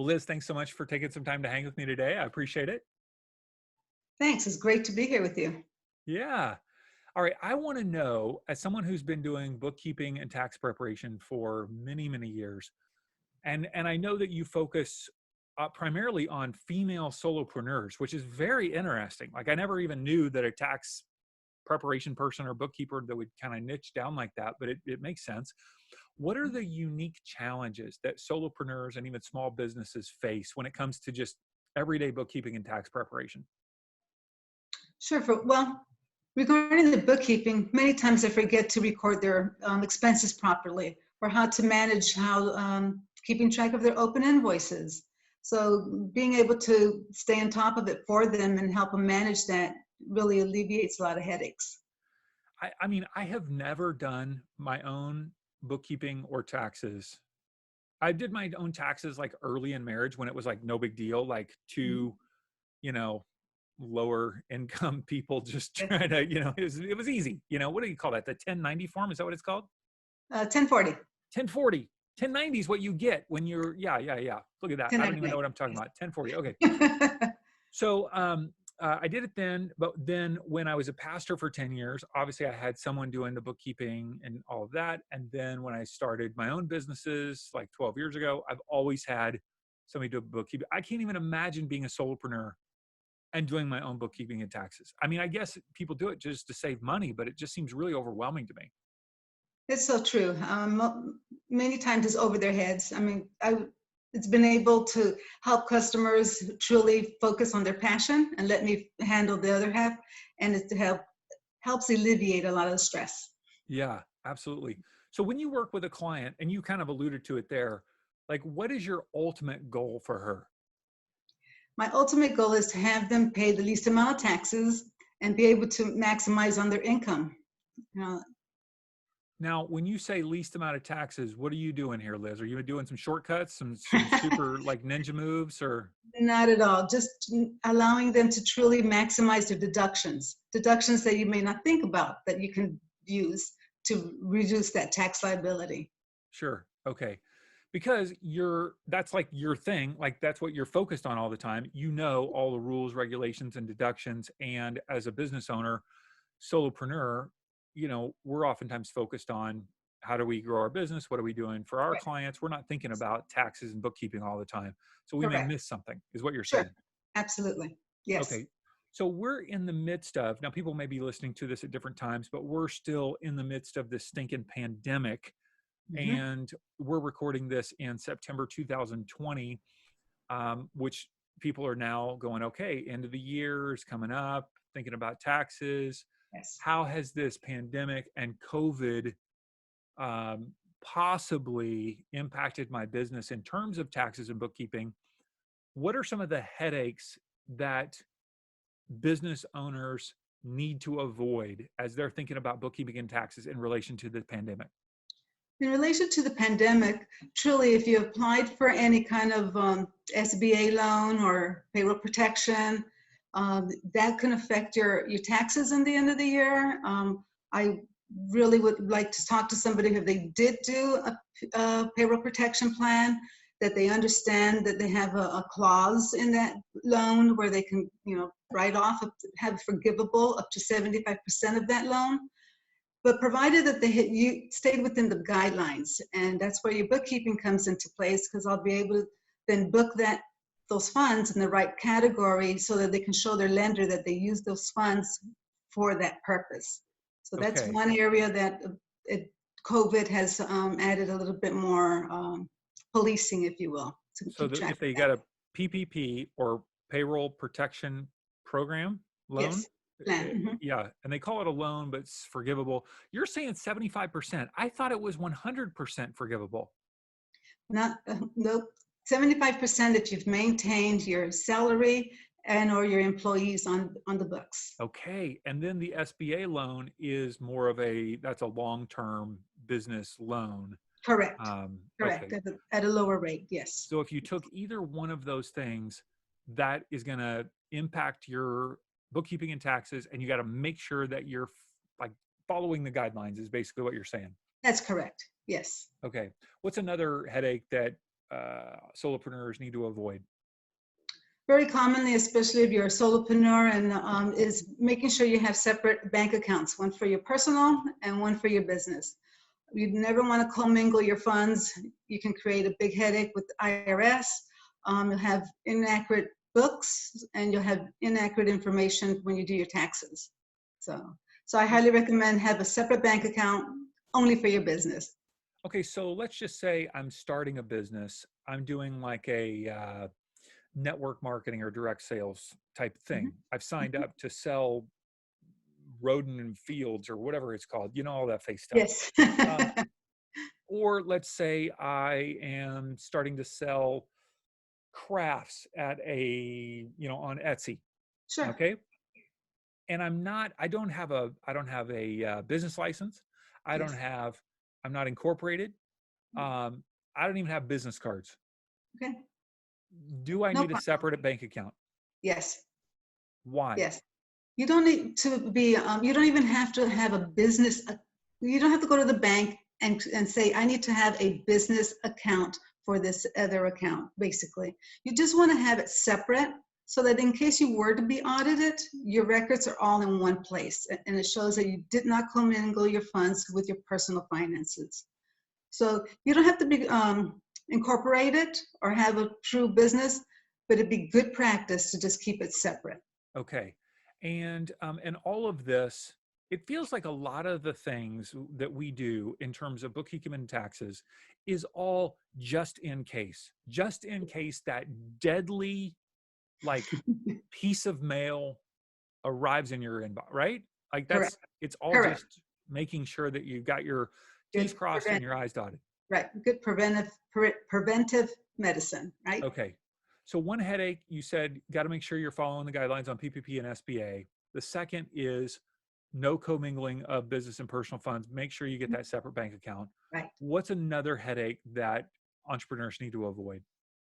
Well, Liz, thanks so much for taking some time to hang with me today. I appreciate it. Thanks. It's great to be here with you. Yeah. All right. I want to know, as someone who's been doing bookkeeping and tax preparation for many, many years, and I know that you focus primarily on female solopreneurs, which is very interesting. Like I never even knew that a tax preparation person or bookkeeper that would kind of niche down like that, but it makes sense. What are the unique challenges that solopreneurs and even small businesses face when it comes to just everyday bookkeeping and tax preparation? Sure. Regarding the bookkeeping, many times they forget to record their expenses properly or how to manage keeping track of their open invoices. So being able to stay on top of it for them and help them manage that really alleviates a lot of headaches. I mean, I have never done my own bookkeeping or taxes. I did my own taxes like early in marriage when it was like no big deal, like Mhm. two, you know, lower income people just Yeah. trying to, it was easy. What do you call that? The 1090 form? Is that what it's called? 1040, 1040. 1090 is what you get when you're, yeah, yeah, yeah. Look at that. I don't even know 1099. what I'm talking Yes. about. 1040. Okay. So I did it then, but then when I was a pastor for 10 years, obviously I had someone doing the bookkeeping and all of that. And then when I started my own businesses like 12 years ago, I've always had somebody do bookkeeping. I can't even imagine being a solopreneur and doing my own bookkeeping and taxes. I mean, I guess people do it just to save money, but it just seems really overwhelming to me. It's so true. Many times it's over their heads. It's been able to help customers truly focus on their passion and let me handle the other half, and helps alleviate a lot of the stress. Yeah, absolutely. So when you work with a client and you kind of alluded to it there, like what is your ultimate goal for her? My ultimate goal is to have them pay the least amount of taxes and be able to maximize on their income. You know, Now, when you say least amount of taxes, what are you doing here, Liz? Are you doing some shortcuts, some super like ninja moves, or Not at all. Just allowing them to truly maximize their deductions that you may not think about that you can use to reduce that tax liability. sure, okay, because that's like your thing, like that's what you're focused on all the time. You know all the rules, regulations, and deductions, and as a business owner, solopreneur, we're oftentimes focused on how do we grow our business? What are we doing for our Correct. clients? We're not thinking about taxes and bookkeeping all the time. So we may Correct. miss something, is what you're Sure. saying. Absolutely. Yes. Okay. So we're in the midst of, now people may be listening to this at different times, but we're still in the midst of this stinking pandemic. Hmm. And we're recording this in September 2020, which people are now going, okay, end of the year is coming up, thinking about taxes. Yes. How has this pandemic and COVID possibly impacted my business in terms of taxes and bookkeeping? What are some of the headaches that business owners need to avoid as they're thinking about bookkeeping and taxes in relation to the pandemic? In relation to the pandemic, truly, if you applied for any kind of SBA loan or payroll protection, that can affect your taxes in the end of the year. I really would like to talk to somebody if they did do a payroll protection plan, that they understand that they have a clause in that loan where they can, write off, have forgivable up to 75% of that loan, but provided that you stayed within the guidelines. And that's where your bookkeeping comes into place, because I'll be able to then book those funds in the right category so that they can show their lender that they use those funds for that purpose. So that's Okay. one area that COVID has added a little bit more policing, if you will, to So keep track if of they that. got a PPP or payroll protection program loan, Yes, plan. yeah, and they call it a loan, but it's forgivable. You're saying 75%. I thought it was 100% forgivable. Not, nope. 75% if you've maintained your salary and or your employees on the books. Okay. And then the SBA loan is more of that's a long-term business loan. Correct. Correct. Okay. At a lower rate. Yes. So if you took either one of those things, that is going to impact your bookkeeping and taxes, and you got to make sure that you're like following the guidelines is basically what you're saying. That's correct. Yes. Okay. What's another headache that solopreneurs need to avoid? Very commonly, especially if you're a solopreneur, and is making sure you have separate bank accounts, one for your personal and one for your business. You never want to commingle your funds. You can create a big headache with the IRS. You'll have inaccurate books, and you'll have inaccurate information when you do your taxes. So I highly recommend have a separate bank account only for your business. Okay, so let's just say I'm starting a business. I'm doing like a network marketing or direct sales type thing. Mhm, I've signed mhm. up to sell rodent and fields or whatever it's called, all that fake stuff. Yes. Um, or let's say I am starting to sell crafts at on Etsy. Sure. Okay. And I don't have a business license. I don't Yes. have, I'm not incorporated. I don't even have business cards. Okay. Do I No need a problem. separate bank account? Yes. Why? Yes. You don't need to be, you don't even have to have a business. You don't have to go to the bank and say, I need to have a business account for this other account, basically. You just want to have it separate so that in case you were to be audited, your records are all in one place. And it shows that you did not commingle your funds with your personal finances. So you don't have to be incorporated or have a true business, but it'd be good practice to just keep it separate. Okay. And all of this, it feels like a lot of the things that we do in terms of bookkeeping and taxes is all just in case that deadly like piece of mail arrives in your inbox, right? Like Correct. it's all Correct. just making sure that you've got your T's Good crossed and prevent, your I's dotted. right. Good preventive medicine, right? Okay. So one headache, you said, got to make sure you're following the guidelines on PPP and SBA. The second is no commingling of business and personal funds. Make sure you get that separate bank account. Right. What's another headache that entrepreneurs need to avoid?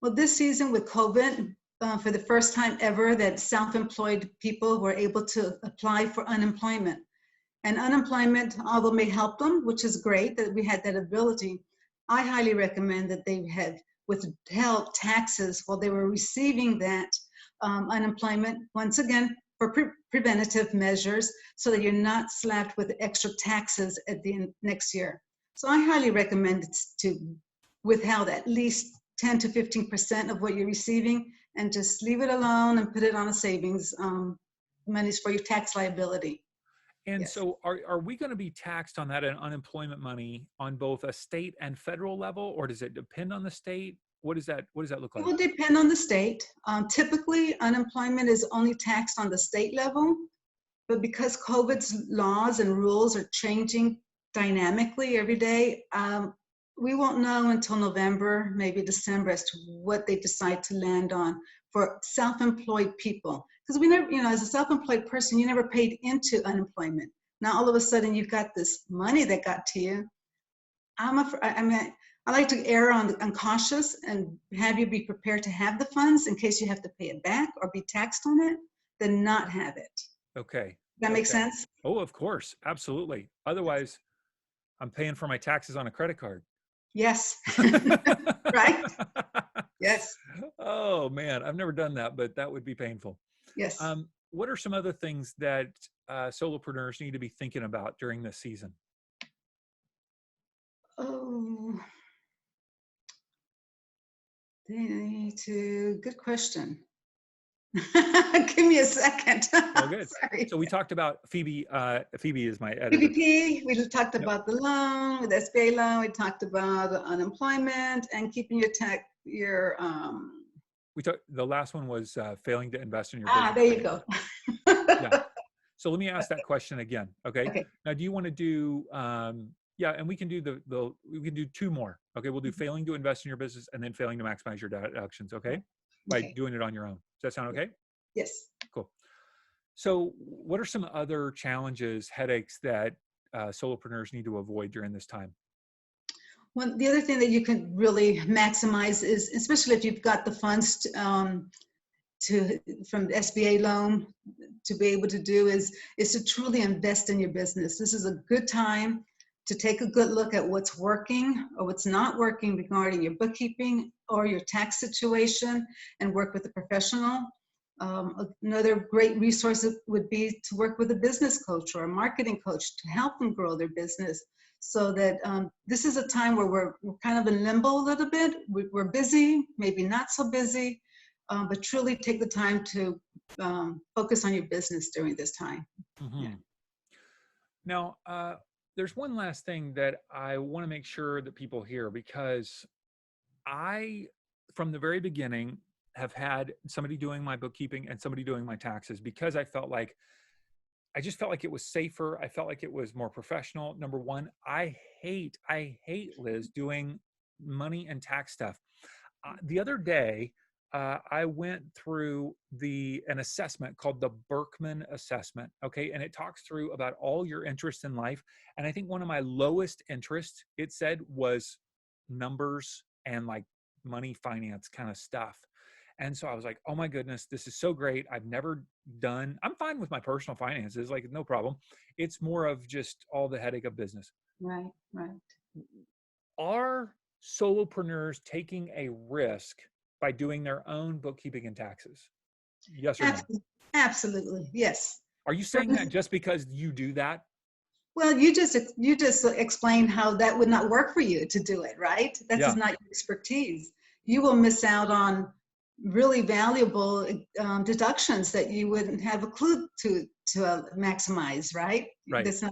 Well, this season with COVID, for the first time ever, that self-employed people were able to apply for unemployment. And unemployment, although may help them, which is great that we had that ability, I highly recommend that they have withheld taxes while they were receiving that unemployment, once again, for preventative measures, so that you're not slapped with extra taxes at the next year. So I highly recommend to withhold at least 10 to 15% of what you're receiving and just leave it alone and put it on a savings monies for your tax liability. And Yes. so are we going to be taxed on that unemployment money on both a state and federal level, or does it depend on the state? What does that look It like? will depend on the state. Typically, unemployment is only taxed on the state level, but because COVID's laws and rules are changing dynamically every day, we won't know until November, maybe December, as to what they decide to land on for self-employed people. Because we never, as a self-employed person, you never paid into unemployment. Now all of a sudden you've got this money that got to you. I mean, I like to err on cautious and have you be prepared to have the funds in case you have to pay it back or be taxed on it, then not have it. Okay. That makes Okay. sense? Oh, of course. Absolutely. Otherwise, I'm paying for my taxes on a credit card. Yes. Right? Yes. Oh man, I've never done that, but that would be painful. Yes. What are some other things that solopreneurs need to be thinking about during this season? Oh, they need to, good question. Give me a second. Oh, good. Sorry. So we talked about Phoebe. Phoebe is my editor. PPP, we talked Yep. about the loan, with SBA loan, we talked about unemployment and keeping your We talked. The last one was failing to invest in your business. there you go. Yeah. So let me ask that question again. Okay. Okay. Now, do you want to do? Yeah, and we can do we can do two more. Okay, we'll do failing to invest in your business and then failing to maximize your deductions. Okay, by Okay. doing it on your own. Does that sound okay? Yes. Cool. So, what are some other challenges, headaches that solopreneurs need to avoid during this time? Well, the other thing that you can really maximize is, especially if you've got the funds from the SBA loan to be able to do is to truly invest in your business. This is a good time to take a good look at what's working or what's not working regarding your bookkeeping or your tax situation and work with a professional. Another great resource would be to work with a business coach or a marketing coach to help them grow their business. So that this is a time where we're kind of in limbo a little bit. We're busy, maybe not so busy, but truly take the time to focus on your business during this time. Yeah. Hmm. Now, there's one last thing that I want to make sure that people hear, because I, from the very beginning, have had somebody doing my bookkeeping and somebody doing my taxes, because I just felt like it was safer. I felt like it was more professional. Number one, I hate, Liz, doing money and tax stuff. The other day, I went through an assessment called the Berkman assessment. Okay. And it talks through about all your interests in life. And I think one of my lowest interests, it said, was numbers and like money, finance kind of stuff. And so I was like, oh my goodness, this is so great. I'm fine with my personal finances, like no problem. It's more of just all the headache of business. Right, right. Are solopreneurs taking a risk by doing their own bookkeeping and taxes? Yes or no? Absolutely, yes. Are you saying that just because you do that? Well, you just explained how that would not work for you to do it, right? That's Yeah, just not your expertise. You will miss out on really valuable deductions that you wouldn't have a clue to maximize, right? right. That's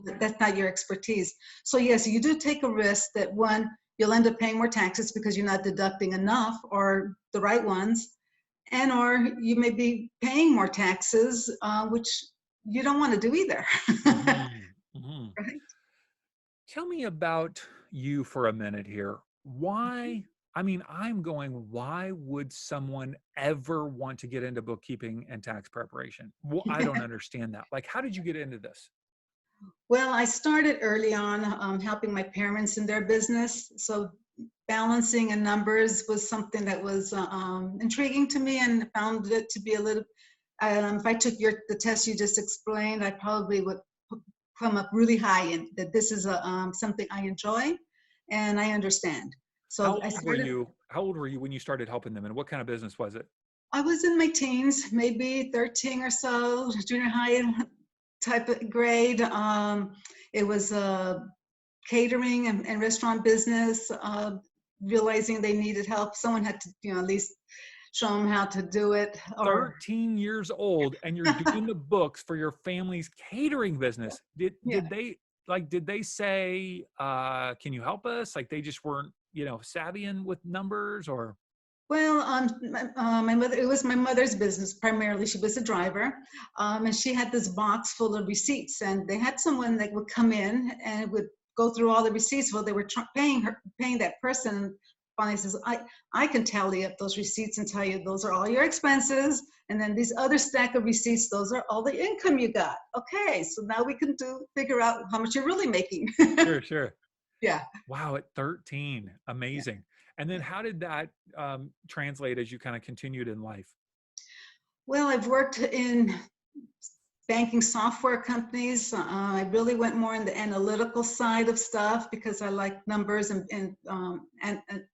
not your expertise. So yes, you do take a risk that one, you'll end up paying more taxes because you're not deducting enough or the right ones, and or you may be paying more taxes, which you don't want to do either. Hmm. Hmm. Right? Tell me about you for a minute here. Why? I mean, why would someone ever want to get into bookkeeping and tax preparation? Well, I don't understand that. Like, how did you get into this? Well, I started early on helping my parents in their business. So balancing and numbers was something that was intriguing to me, and found it to be a little, if I took the test you just explained, I probably would come up really high, and that this is something I enjoy and I understand. How So I old were started, you? How old were you when you started helping them, and what kind of business was it? I was in my teens, maybe 13 or so, junior high type of grade. It was a catering and restaurant business, realizing they needed help. Someone had to, at least show them how to do it. Or 13 years old, and you're doing the books for your family's catering business. Did yeah. did they did they say, can you help us? Like they just weren't, savvy in with numbers, or Well, my mother, it was my mother's business primarily. She was a driver, and she had this box full of receipts, and they had someone that would come in and would go through all the receipts while they were paying that person. Finally says, I can tally up those receipts and tell you those are all your expenses, and then these other stack of receipts, those are all the income you got. Okay, so now we can figure out how much you're really making. sure, sure. Yeah. Wow, at 13, Yeah. amazing. And then how did that translate as you kind of continued in life? Well, I've worked in banking software companies. I really went more in the analytical side of stuff because I like numbers and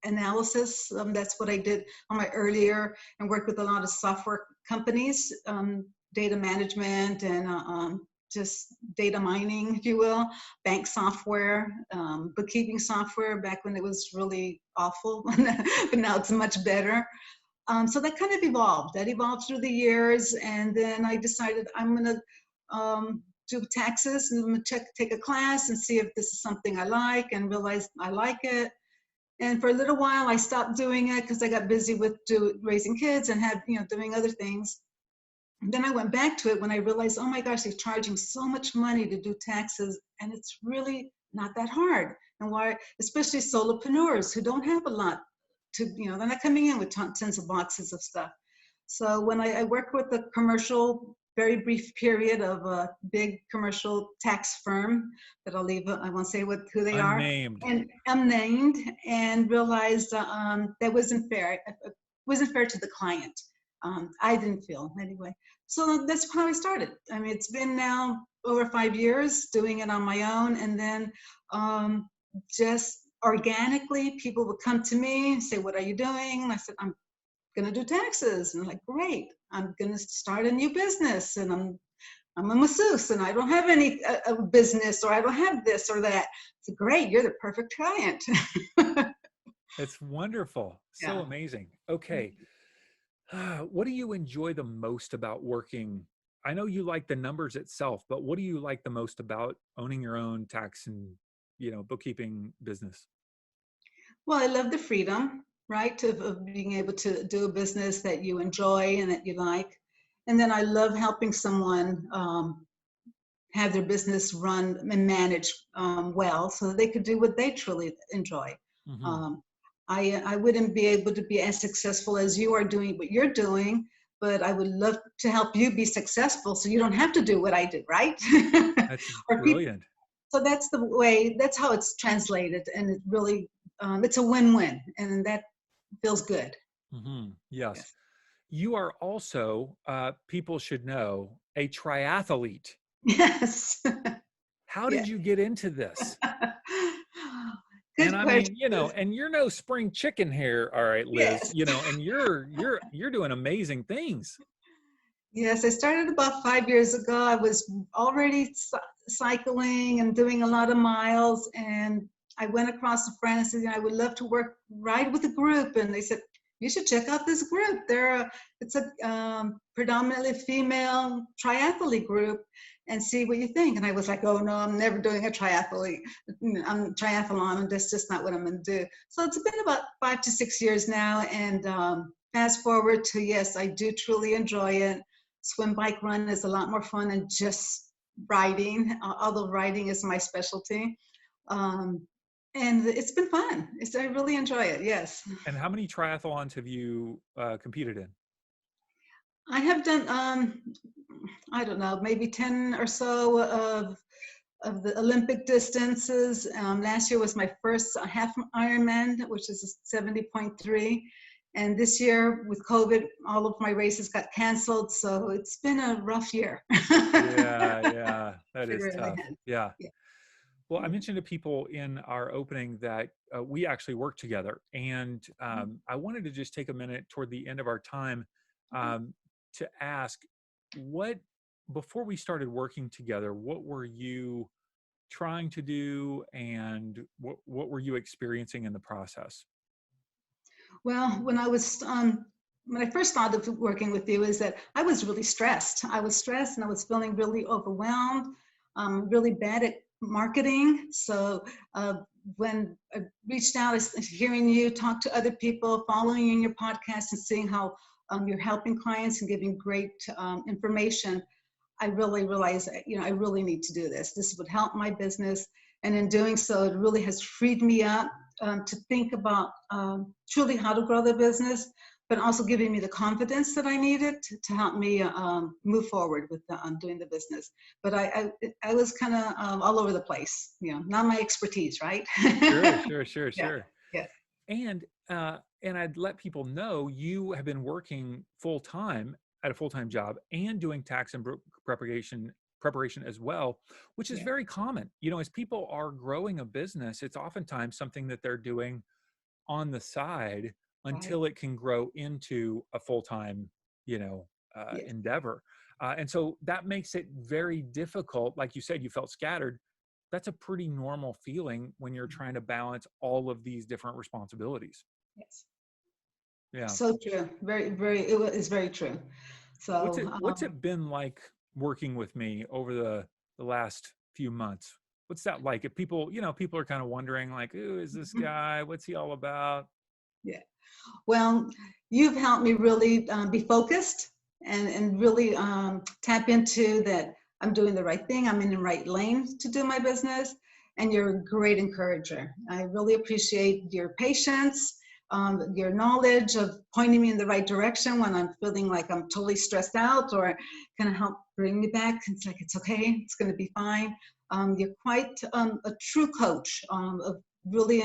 analysis. That's what I did on my earlier, and worked with a lot of software companies, data management and just data mining, if you will, bank software, bookkeeping software back when it was really awful, but now it's much better. So that kind of evolved. That evolved through the years, and then I decided I'm going to do taxes, and I'm going to take a class and see if this is something I like, and realized I like it. And for a little while, I stopped doing it because I got busy with raising kids and had, doing other things. And then I went back to it when I realized, oh my gosh, they're charging so much money to do taxes, and it's really not that hard. And why, especially solopreneurs who don't have a lot to, they're not coming in with tons of boxes of stuff. So when I worked with a commercial, very brief period of a big commercial tax firm that I won't say who they are, Unnamed. and unnamed, and realized that wasn't fair. It wasn't fair to the client. I didn't feel anyway. So that's how I started. I mean, it's been now over 5 years doing it on my own, and then just organically, people would come to me and say, what are you doing? And I said, I'm going to do taxes. And I'm like, great, I'm going to start a new business. And I'm a masseuse and I don't have any business, or I don't have this or that. It's great. You're the perfect client. It's wonderful. So Yeah. amazing. Okay. What do you enjoy the most about working? I know you like the numbers itself, but what do you like the most about owning your own tax and, bookkeeping business? Well, I love the freedom, right, of being able to do a business that you enjoy and that you like. And then I love helping someone have their business run and manage well, so that they could do what they truly enjoy. Hmm. Um, I wouldn't be able to be as successful as you are doing what you're doing, but I would love to help you be successful so you don't have to do what I do, right? That's Or people, brilliant. so that's the way, that's how it's translated. And it really, it's a win-win, and that feels good. Yes. Yes. You are also, people should know, a triathlete. Yes. How Yeah. did you get into this? And Good I question. mean, and you're no spring chicken here, all right, Liz, Yes. and you're doing amazing things. Yes, I started about 5 years ago. I was already cycling and doing a lot of miles, and I went across a friend and said, I would love to ride with a group. And they said, you should check out this group. It's a predominantly female triathlete group, and see what you think. And I was like, oh no, I'm never doing a triathlete. I'm triathlon, and that's just not what I'm going to do. So it's been about 5 to 6 years now, and fast forward to, yes, I do truly enjoy it. Swim, bike, run is a lot more fun than just riding, although riding is my specialty. Um, and it's been fun. I really enjoy it, yes. And how many triathlons have you competed in? I have done, I don't know, maybe 10 or so of the Olympic distances. Last year was my first half Ironman, which is 70.3. And this year with COVID, all of my races got canceled. So it's been a rough year. Yeah, yeah, that It is really tough. has. Yeah. Yeah. Well, I mentioned to people in our opening that we actually work together. And I wanted to just take a minute toward the end of our time um, to ask what, before we started working together, what were you trying to do, and what were you experiencing in the process? Well, when I first started working with you, is that I was really stressed. I was stressed and I was feeling really overwhelmed, really bad at marketing. So when I reached out, hearing you talk to other people, following you in your podcast, and seeing how you're helping clients and giving great information, I really realized, I really need to do this. This would help my business. And in doing so, it really has freed me up to think about truly how to grow the business, but also giving me the confidence that I needed to help me move forward with doing the business. But I was kind of all over the place, not my expertise, right? Sure, sure, sure, Yeah, sure. yeah, And I'd let people know you have been working full time at a full time job and doing tax and preparation as well, which is yeah, very common. As people are growing a business, it's oftentimes something that they're doing on the side right, until it can grow into a full time, yes, endeavor. And so that makes it very difficult. Like you said, you felt scattered. That's a pretty normal feeling when you're trying to balance all of these different responsibilities. yes. Yeah. So true. Very, very, is very true. So, What's it been like working with me over the last few months? What's that like? If people are kind of wondering, like, who is this guy? What's he all about? yeah. Well, you've helped me really be focused and really tap into that I'm doing the right thing. I'm in the right lane to do my business. And you're a great encourager. I really appreciate your patience, your knowledge of pointing me in the right direction when I'm feeling like I'm totally stressed out, or kind of help bring me back. It's like, it's okay, it's going to be fine. You're quite a true coach of really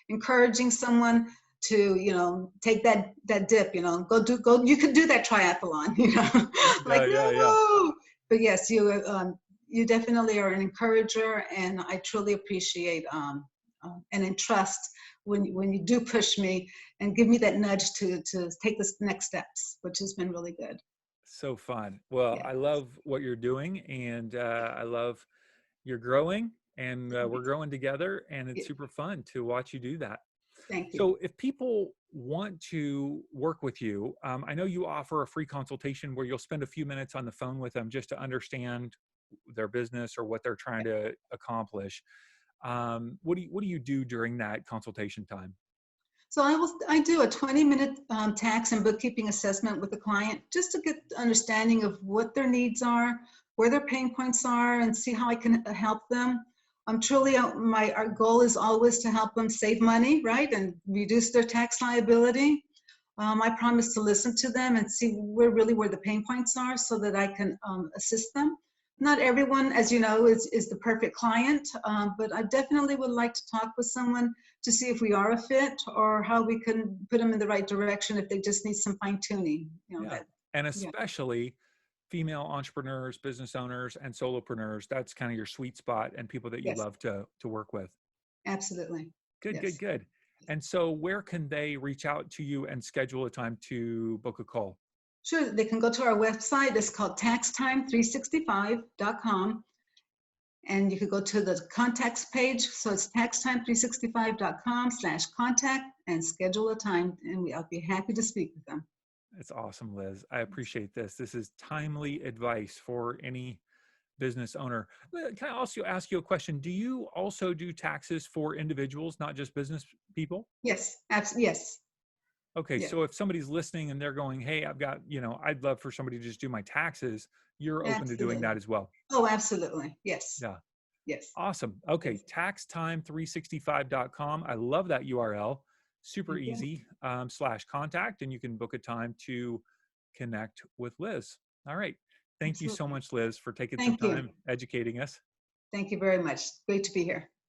encouraging someone to take that dip, go, you could do that triathlon. Yeah, Like, yeah, yeah. no. But yes, you definitely are an encourager, and I truly appreciate and in trust when you do push me and give me that nudge to take the next steps, which has been really good. So fun. Well, Yeah. I love what you're doing, and I love you're growing, and we're growing together, and Yeah. it's super fun to watch you do that. Thank you. So, if people want to work with you, I know you offer a free consultation where you'll spend a few minutes on the phone with them just to understand their business or what they're trying to accomplish. What do you do during that consultation time? So I do a 20-minute tax and bookkeeping assessment with the client just to get understanding of what their needs are, where their pain points are, and see how I can help them. Truly, our goal is always to help them save money, right, and reduce their tax liability. I promise to listen to them and see where the pain points are so that I can assist them. Not everyone, as you know, is the perfect client, but I definitely would like to talk with someone to see if we are a fit or how we can put them in the right direction if they just need some fine tuning. Yeah. That, And yeah, especially female entrepreneurs, business owners, and solopreneurs. That's kind of your sweet spot and people that you yes, love to work with. absolutely. Good, good, Yes. good. And so where can they reach out to you and schedule a time to book a call? Sure, they can go to our website. It's called taxtime365.com. And you could go to the contacts page. So it's taxtime365.com/contact and schedule a time. And I'll be happy to speak with them. It's awesome, Liz. I appreciate this. This is timely advice for any business owner. Can I also ask you a question? Do you also do taxes for individuals, not just business people? Yes, yes, Okay, yes, so if somebody's listening and they're going, "Hey, I've got, I'd love for somebody to just do my taxes," you're open to doing absolutely. that as well. Oh, absolutely. Yes, Yeah. yes, Awesome. Okay, yes. taxtime365.com. I love that URL. Super Thank you. easy /contact, and you can book a time to connect with Liz. All right. Thank you so Absolutely. much, Liz, for taking some Thank you. time educating us. Thank you very much. Great to be here.